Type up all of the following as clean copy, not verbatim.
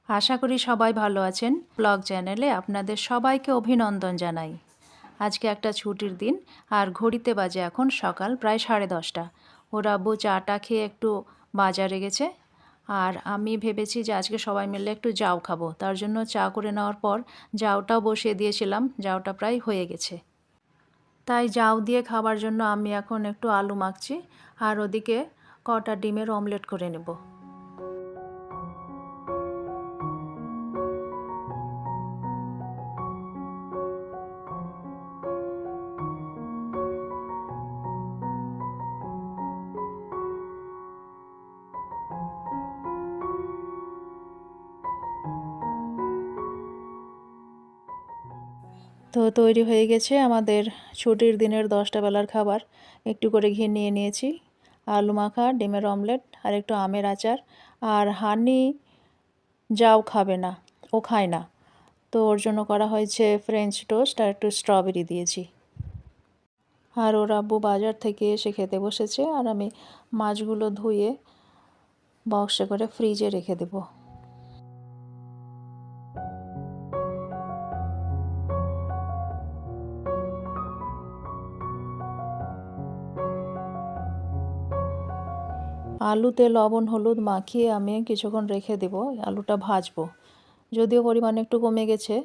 আশা করি সবাই ভালো আছেন। ব্লগ চ্যানেলে আপনাদের সবাইকে অভিনন্দন জানাই। আজকে একটা ছুটির দিন আর ঘড়িতে বাজে এখন সকাল প্রায় 10:30। ওর আব্বু চাটা খেয়ে একটু বাজারে গেছে আর আমি ভেবেছি যে আজকে সবাই মিলে একটু জাউ খাবো। তার জন্য চা করে নেওয়ার পর জাউটাও বসিয়ে দিয়েছিলাম, জাউটা প্রায় হয়ে গেছে। তাই জাউ দিয়ে খাবার জন্য আমি এখন একটু আলু মাখছি আর ওদিকে কটা ডিমের অমলেট করে নেব। তো তৈরি হয়ে গেছে আমাদের ছুটির দিনের 10টা বেলার খাবার। একটু করে ঘি নিয়ে নিয়েছি, আলু মাখা, ডিমের অমলেট আর একটু আমের আচার। আর হানি যাও খাবে না, ও খায় না, তো ওর জন্য করা হয়েছে ফ্রেঞ্চ টোস্ট আর একটু স্ট্রবেরি দিয়েছি। আর ওর আব্বু বাজার থেকে এসে খেতে বসেছে আর আমি মাছগুলো ধুয়ে বক্সে করে ফ্রিজে রেখে দেবো। আলুতে লবণ হলুদ মাখিয়ে আমি কিছুক্ষণ রেখে দেবো, আলুটা ভাজবো। যদিও পরিমাণ একটু কমে গেছে,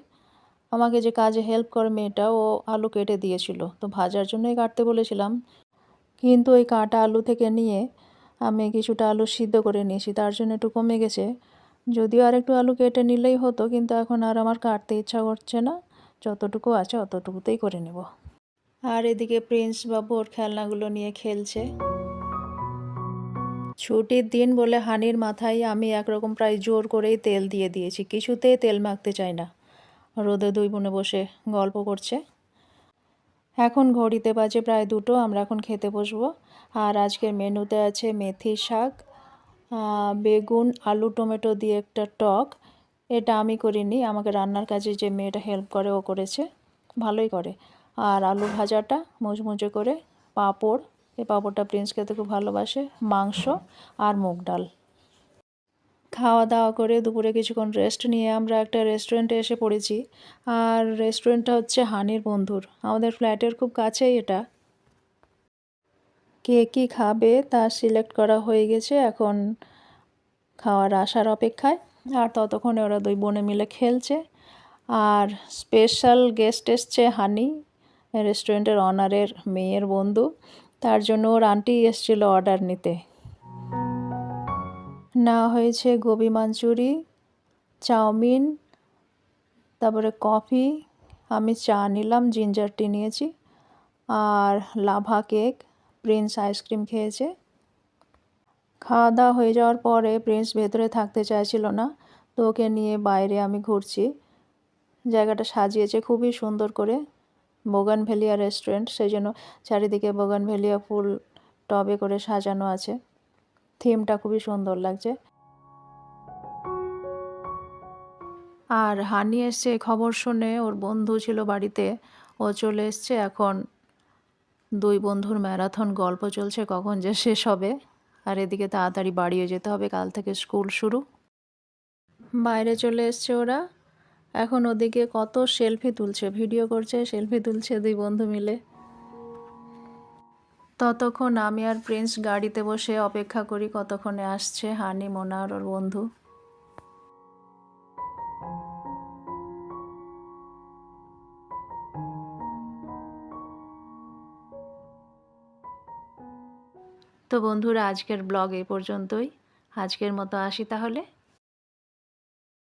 আমাকে যে কাজে হেল্প করে মেয়েটা, ও আলু কেটে দিয়েছিল, তো ভাজার জন্যই কাটতে বলেছিলাম, কিন্তু ওই কাটা আলু থেকে নিয়ে আমি কিছুটা আলু সিদ্ধ করে নিয়েছি, তার জন্য একটু কমে গেছে। যদিও আর একটু আলু কেটে নিলেই হতো, কিন্তু এখন আর আমার কাটতে ইচ্ছা করছে না, যতটুকু আছে অতটুকুতেই করে নেব। আর এদিকে প্রিন্স বাবু ওর খেলনাগুলো নিয়ে খেলছে। ছুটির দিন বলে হানির মাথায় আমি একরকম প্রায় জোর করেই তেল দিয়ে দিয়েছি, কিছুতেই তেল মাখতে চাই না। রোদে দুই বোনে বসে গল্প করছে। এখন ঘড়িতে বাজে প্রায় 2টো, আমরা এখন খেতে বসবো। আর আজকের মেনুতে আছে মেথি শাক, বেগুন, আলু টমেটো দিয়ে একটা টক। এটা আমি করিনি, আমাকে রান্নার কাজে যে মেয়েটা হেল্প করে ও করেছে, ভালোই করে। আর আলু ভাজাটা মুচমুচে করে, পাঁপড়, এই পাঁপড়টা প্রিন্স খেতে খুব ভালোবাসে, মাংস আর মুগ ডাল। খাওয়া দাওয়া করে দুপুরে কিছুক্ষণ রেস্ট নিয়ে আমরা একটা রেস্টুরেন্টে এসে পড়েছি। আর রেস্টুরেন্টটা হচ্ছে হানির বন্ধুর, আমাদের ফ্ল্যাটের খুব কাছেই এটা। কে কী খাবে তা সিলেক্ট করা হয়ে গেছে, এখন খাওয়ার আসার অপেক্ষায়। আর ততক্ষণে ওরা দুই বোনে মিলে খেলছে। আর স্পেশাল গেস্ট এসছে হানি, রেস্টুরেন্টের অনারের মেয়ের বন্ধু, তার জন্য ওর আন্টি এসেছিলো অর্ডার নিতে। নেওয়া হয়েছে গোবি মাঞ্চুরি, চাউমিন, তারপরে কফি, আমি চা নিলাম, জিঞ্জার টি নিয়েছি, আর লাভা কেক, প্রিন্স আইসক্রিম খেয়েছে। খাওয়া দাওয়া হয়ে যাওয়ার পরে প্রিন্স ভেতরে থাকতে চাইছিল না, তো ওকে নিয়ে বাইরে আমি ঘুরছি। জায়গাটা সাজিয়েছে খুবই সুন্দর করে, বোগানভেলিয়া রেস্টুরেন্ট, সেই জন্য চারিদিকে বোগানভেলিয়া ফুল টবে করে সাজানো আছে, থিমটা খুবই সুন্দর লাগছে। আর হানি এসছে খবর শুনে, ওর বন্ধু ছিল বাড়িতে, ও চলে এসছে। এখন দুই বন্ধুর ম্যারাথন গল্প চলছে কখন যে শেষ হবে। আর এদিকে তাড়াতাড়ি বাড়িও যেতে হবে, কাল থেকে স্কুল শুরু। বাইরে চলে এসছে ওরা, এখন ওদিকে কত সেলফি তুলছে, ভিডিও করছে, সেলফি তুলছে দুই বন্ধু মিলে। ততক্ষণ আমি আর প্রিন্স গাড়িতে বসে অপেক্ষা করি কতক্ষণে আসছে হানি, মোনা আর ওর বন্ধু। তো বন্ধুরা, আজকের ব্লগ এই পর্যন্তই। আজকের মতো আসি তাহলে।